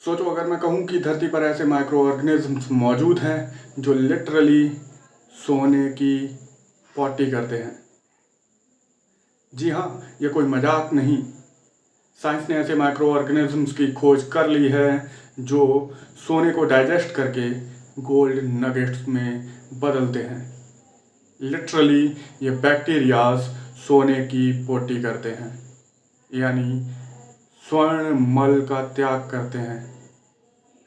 सोचो अगर मैं कहूँ कि धरती पर ऐसे माइक्रो ऑर्गेनिज्म्स मौजूद हैं जो लिटरली सोने की पॉटी करते हैं। जी हाँ, ये कोई मजाक नहीं। साइंस ने ऐसे माइक्रो ऑर्गेनिज्म्स की खोज कर ली है जो सोने को डाइजेस्ट करके गोल्ड नगेट्स में बदलते हैं। लिटरली ये बैक्टीरियाज सोने की पोटी करते हैं, यानी स्वर्ण मल का त्याग करते हैं।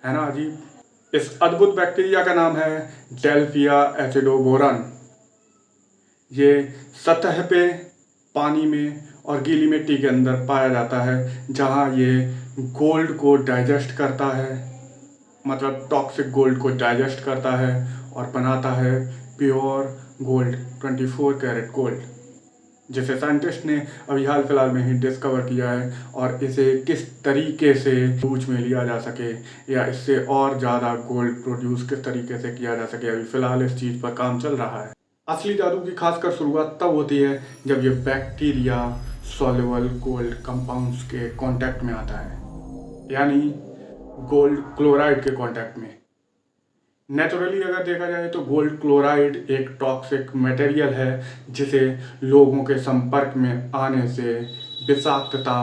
है ना अजीब? इस अद्भुत बैक्टीरिया का नाम है डेल्फिया एसिडोबोरन। ये सतह पे, पानी में और गीली मिट्टी के अंदर पाया जाता है, जहाँ ये गोल्ड को डाइजेस्ट करता है, मतलब टॉक्सिक गोल्ड को डाइजेस्ट करता है और बनाता है प्योर गोल्ड, 24 कैरेट गोल्ड, जिसे साइंटिस्ट ने अभी हाल फिलहाल में ही डिस्कवर किया है। और इसे किस तरीके से यूज में लिया जा सके या इससे और ज़्यादा गोल्ड प्रोड्यूस किस तरीके से किया जा सके, अभी फ़िलहाल इस चीज़ पर काम चल रहा है। असली जादू की खासकर शुरुआत तब होती है जब ये बैक्टीरिया सॉल्युबल गोल्ड कंपाउंड्स के कांटेक्ट में आता है, यानी गोल्ड क्लोराइड के कांटेक्ट में। नेचुरली अगर देखा जाए तो गोल्ड क्लोराइड एक टॉक्सिक मटेरियल है जिसे लोगों के संपर्क में आने से विषाक्तता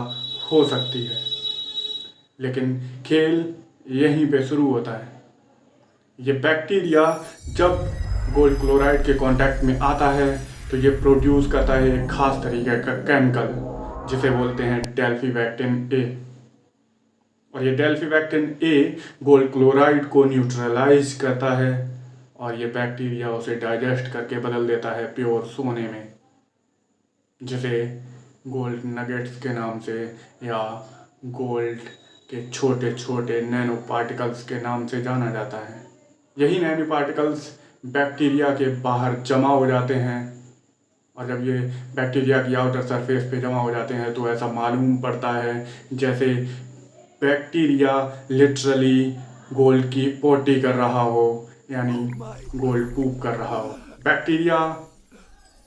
हो सकती है। लेकिन खेल यहीं पे शुरू होता है। ये बैक्टीरिया जब गोल्ड क्लोराइड के कांटेक्ट में आता है तो ये प्रोड्यूस करता है एक खास तरीके का केमिकल जिसे बोलते हैं डेल्फीवैक्टिन ए। और ये डेल्फीवैक्टिन ए गोल्ड क्लोराइड को न्यूट्रलाइज करता है और ये बैक्टीरिया उसे डाइजेस्ट करके बदल देता है प्योर सोने में, जिसे गोल्ड नगेट्स के नाम से या गोल्ड के छोटे छोटे नैनो पार्टिकल्स के नाम से जाना जाता है। यही नैनो पार्टिकल्स बैक्टीरिया के बाहर जमा हो जाते हैं और जब ये बैक्टीरिया की आउटर सरफेस पे जमा हो जाते हैं तो ऐसा मालूम पड़ता है जैसे बैक्टीरिया लिटरली गोल्ड की पोटी कर रहा हो, यानी गोल्ड पूप कर रहा हो। बैक्टीरिया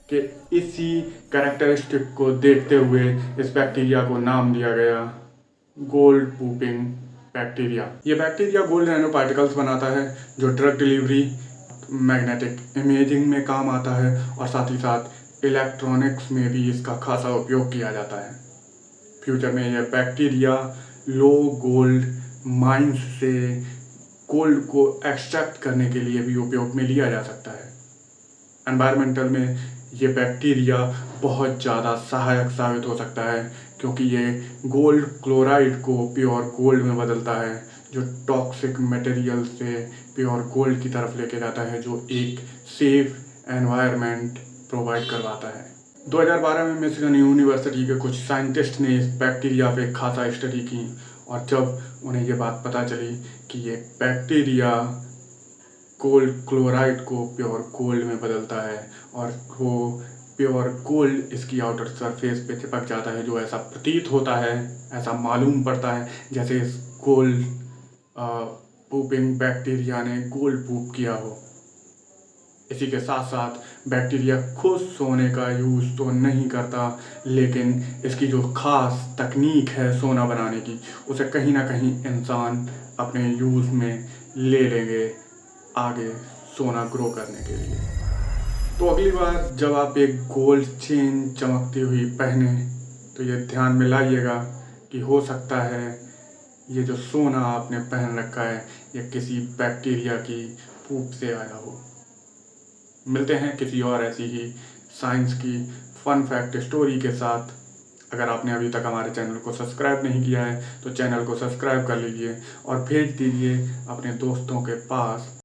के इसी कैरेक्टरिस्टिक को देखते हुए इस बैक्टीरिया को नाम दिया गया गोल्ड पूपिंग बैक्टीरिया। ये बैक्टीरिया गोल्ड नैनो पार्टिकल्स बनाता है जो ड्रग डिलीवरी, मैग्नेटिक इमेजिंग में काम आता है और साथ ही साथ इलेक्ट्रॉनिक्स में भी इसका खासा उपयोग किया जाता है। फ्यूचर में यह बैक्टीरिया लो गोल्ड माइंस से गोल्ड को एक्सट्रैक्ट करने के लिए भी उपयोग में लिया जा सकता है। एनवायरमेंटल में ये बैक्टीरिया बहुत ज़्यादा सहायक साबित हो सकता है क्योंकि ये गोल्ड क्लोराइड को प्योर गोल्ड में बदलता है, जो टॉक्सिक मटेरियल से प्योर गोल्ड की तरफ लेके जाता है, जो एक सेफ एनवायरनमेंट प्रोवाइड करवाता है। 2012 में मिशिगन यूनिवर्सिटी के कुछ साइंटिस्ट ने इस बैक्टीरिया पे खासा स्टडी की और जब उन्हें ये बात पता चली कि ये बैक्टीरिया गोल्ड क्लोराइड को प्योर गोल्ड में बदलता है और वो प्योर गोल्ड इसकी आउटर सरफेस पे चिपक जाता है, जो ऐसा प्रतीत होता है, ऐसा मालूम पड़ता है जैसे इस गोल्ड पूपिंग बैक्टीरिया ने गोल्ड पूप किया हो। इसी के साथ साथ बैक्टीरिया खुद सोने का यूज़ तो नहीं करता, लेकिन इसकी जो ख़ास तकनीक है सोना बनाने की, उसे कहीं ना कहीं इंसान अपने यूज़ में ले लेंगे आगे सोना ग्रो करने के लिए। तो अगली बार जब आप एक गोल्ड चेन चमकती हुई पहने तो ये ध्यान में लाइएगा कि हो सकता है ये जो सोना आपने पहन रखा है ये किसी बैक्टीरिया की पूप से आया हो। मिलते हैं किसी और ऐसी ही साइंस की फन फैक्ट स्टोरी के साथ। अगर आपने अभी तक हमारे चैनल को सब्सक्राइब नहीं किया है तो चैनल को सब्सक्राइब कर लीजिए और भेज दीजिए अपने दोस्तों के पास